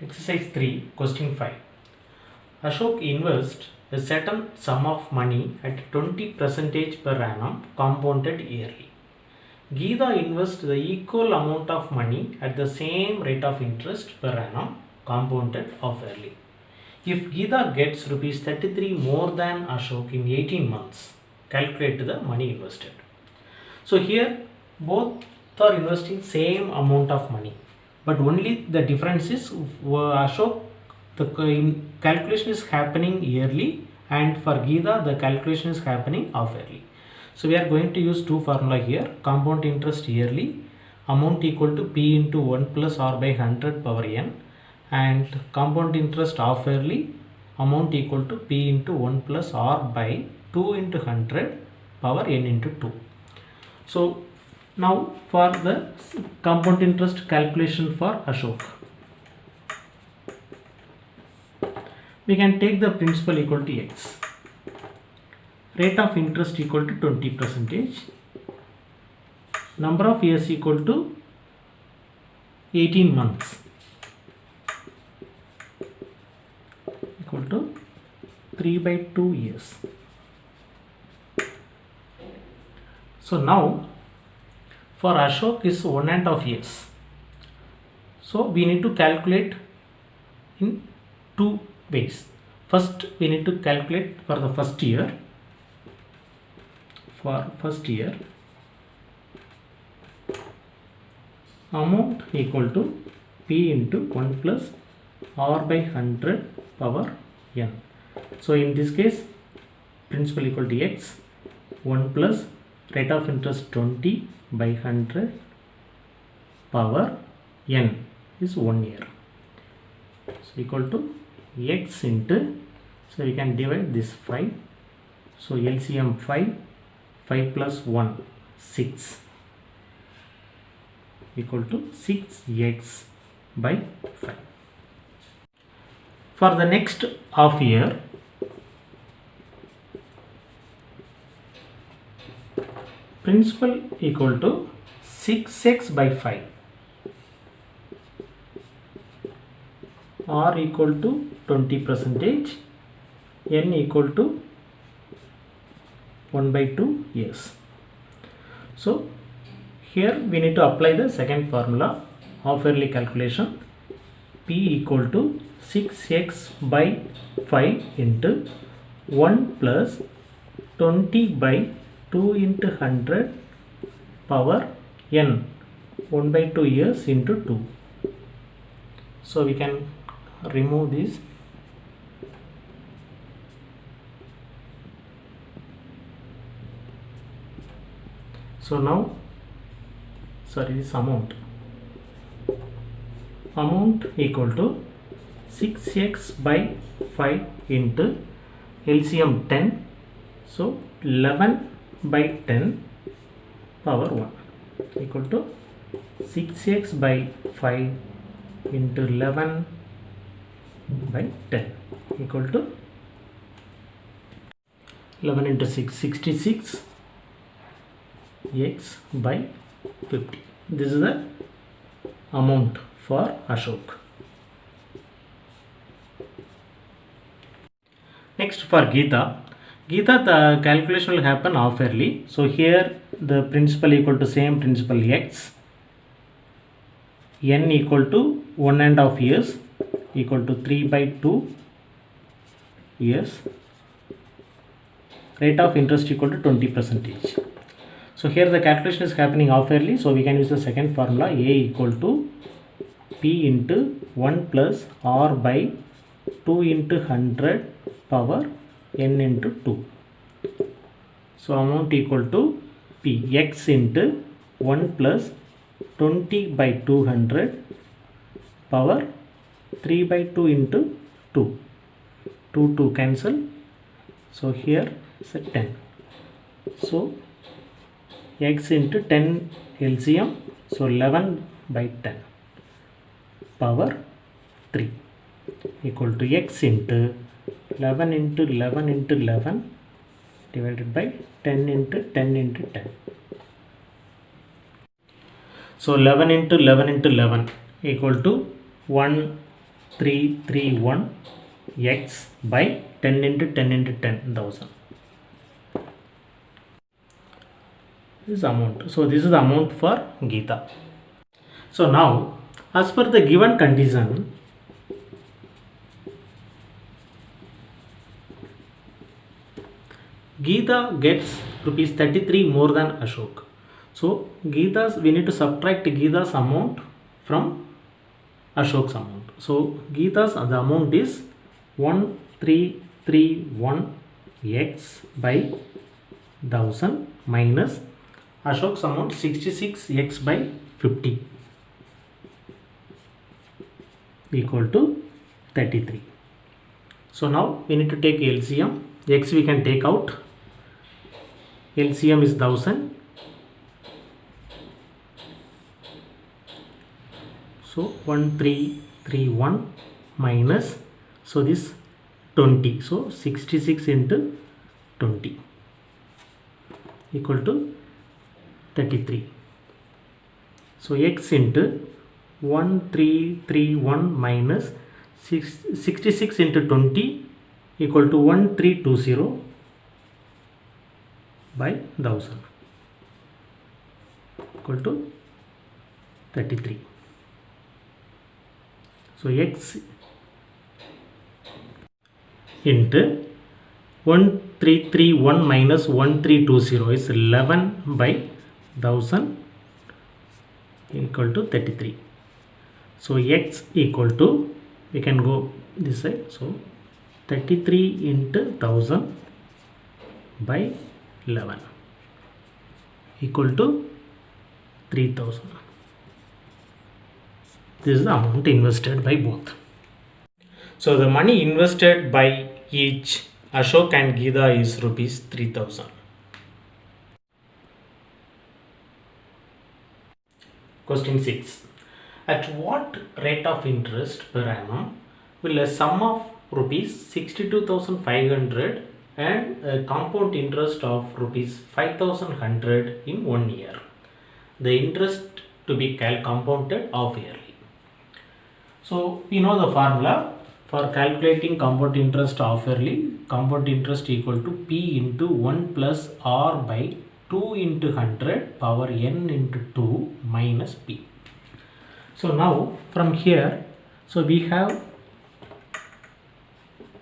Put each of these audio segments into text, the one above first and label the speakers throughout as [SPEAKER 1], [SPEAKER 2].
[SPEAKER 1] Exercise 3, question 5. Ashok invests a certain sum of money at 20% per annum compounded yearly. Geeta invests the equal amount of money at the same rate of interest per annum compounded yearly. If Geeta gets rupees 33 more than Ashok in 18 months, calculate the money invested. So here both are investing same amount of money, but only the difference is Ashok the calculation is happening yearly, and for Geeta the calculation is happening half yearly. So we are going to use two formula here: compound interest yearly, amount equal to P into 1 plus R by 100 power n, and compound interest half yearly, amount equal to P into 1 plus R by 2 into 100 power n into 2. So now for the compound interest calculation for Ashok, we can take the principal equal to x, rate of interest equal to 20%, number of years equal to 18 months, equal to 3 by 2 years. So now for Ashok is 1.5 years. So we need to calculate in two ways. First we need to calculate for the first year. For first year, amount equal to P into 1 plus R by 100 power n. So in this case, principal equal to x, 1 plus rate of interest 20 by 100 power n is 1 year. So equal to x into, so we can divide this 5. So LCM 5 plus 1, 6, equal to 6x by 5. For the next half year, principal equal to 6x by 5, R equal to 20%, n equal to 1 by 2 years. So here we need to apply the second formula, half yearly calculation. P equal to 6x by 5 into 1 plus 20 by 2 into 100 power n, 1 by 2 years into 2. So we can remove this. So now, this amount equal to 6x by 5 into LCM 10, so 11 by 10 power 1 equal to 6x by 5 into 11 by 10 equal to 11 into 6, 66 x by 50. This is the amount for Ashok. Next for Geeta. Geeta, the calculation will happen half yearly. So here the principal equal to same principal x, n equal to 1.5 years equal to 3 by 2 years, rate of interest equal to 20%. So here the calculation is happening half yearly, so we can use the second formula, A equal to P into 1 plus R by 2 into 100 power n into 2. So amount equal to P, x into 1 plus 20 by 200 power 3 by 2 into 2. 2 cancel. So here is a 10. So x into 10 LCM, so 11 by 10 power 3 equal to x into 11 into 11 into 11 divided by 10 into 10 into 10. So 11 into 11 into 11 equal to 1 1331 x by 10 into 10 into 10,000. This amount. So this is the amount for Geeta. So now, as per the given condition, Geeta gets rupees 33 more than Ashok. So we need to subtract Geeta's amount from Ashok's amount. So Geeta's the amount is 1331 x by 1000 minus Ashok's amount 66 x by 50 equal to 33. So now we need to take LCM. X we can take out. LCM is 1000. So 1331 minus, so this 20. So 66 into 20 equal to 33. So x into 1331 minus 66 into 20 equal to 1320 by 1000 equal to 33. So x into 1331 minus 1320 is 11 by 1000 equal to 33. So x equal to, we can go this side, so 33 into 1000 by 11 equal to 3000. This is the amount invested by both. So the money invested by each Ashok and Geeta is rupees 3000. Question 6. At what rate of interest per annum will a sum of rupees 62,500 and a compound interest of rupees 5,100 in 1 year? The interest to be compounded half yearly. So we know the formula for calculating compound interest half yearly. Compound interest equal to P into 1 plus R by 2 into 100 power n into 2 minus P. So now from here, so we have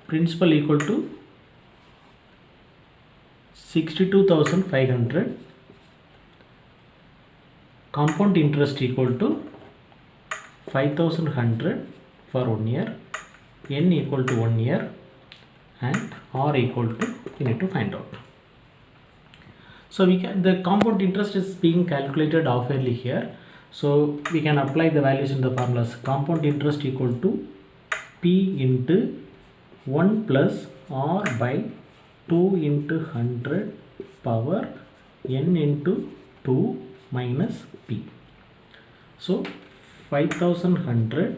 [SPEAKER 1] principal equal to 62,500, compound interest equal to 5,100 for 1 year, n equal to 1 year, and R equal to, we need to find out. So we can, the compound interest is being calculated half yearly here. So we can apply the values in the formulas. Compound interest equal to P into 1 plus R by 2 into 100 power n into 2 minus P. So 5,100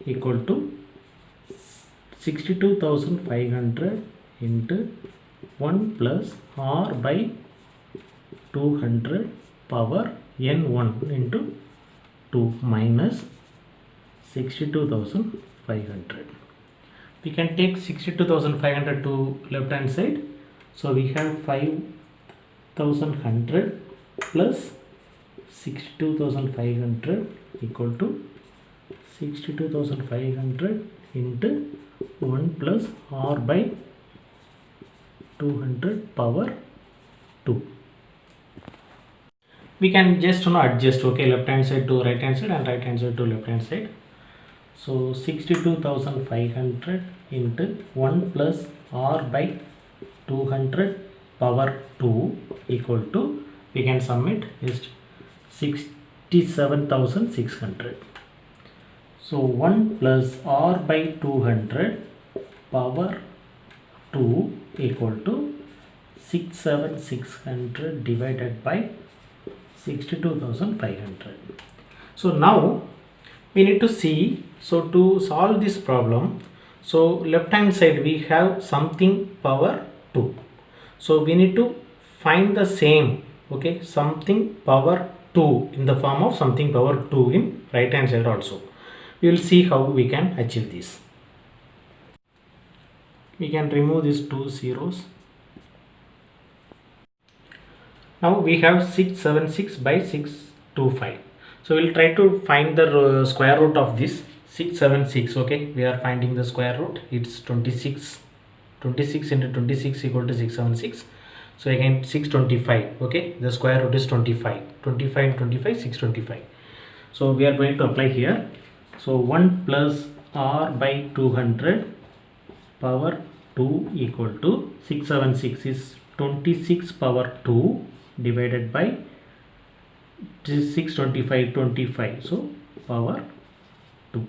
[SPEAKER 1] equal to 62,500 into 1 plus R by 200 power n1 into 2 minus 62,500. We can take 62,500 to left hand side. So we have 5,100 plus 62,500 equal to 62,500 into 1 plus R by 200 power 2. We can just adjust, okay, left hand side to right hand side and right hand side to left hand side. So 62,500 into 1 plus R by 200 power 2 equal to, we can sum it, is 67,600. So 1 plus R by 200 power 2 equal to 67,600 divided by 62,500. So now we need to see, so to solve this problem, so left hand side we have something power 2. So we need to find the same, okay, something power 2 in the form of something power 2 in right hand side also. We will see how we can achieve this. We can remove these two zeros. Now we have 676 by 625. So we'll try to find the square root of this 676. Okay, we are finding the square root. It's 26. 26 into 26 equal to 676. So again 625. Okay, the square root is 25. 25 and 25, 625. So we are going to apply here. So 1 plus r by 200 power 2 equal to 676 is 26 power 2 divided by 625 25, so power 2.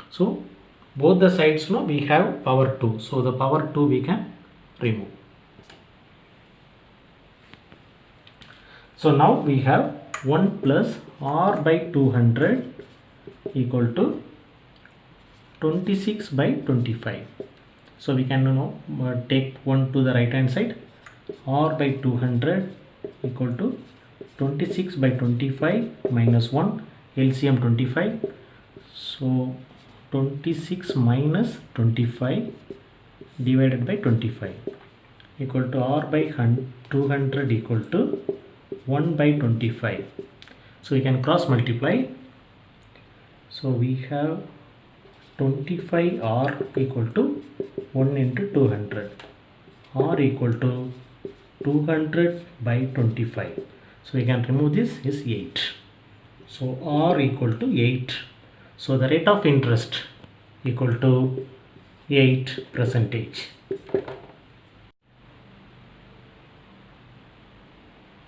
[SPEAKER 1] So both the sides now we have power 2, so the power 2 we can remove. So now we have 1 plus r by 200 equal to 26 by 25. So we can take 1 to the right hand side. R by 200 equal to 26 by 25 minus 1, LCM 25. So 26 minus 25 divided by 25 equal to R by 200 equal to 1 by 25. So we can cross multiply. So we have 25R equal to 1 into 200. R equal to 200 by 25. So we can remove this is 8. So R equal to 8. So the rate of interest equal to 8%.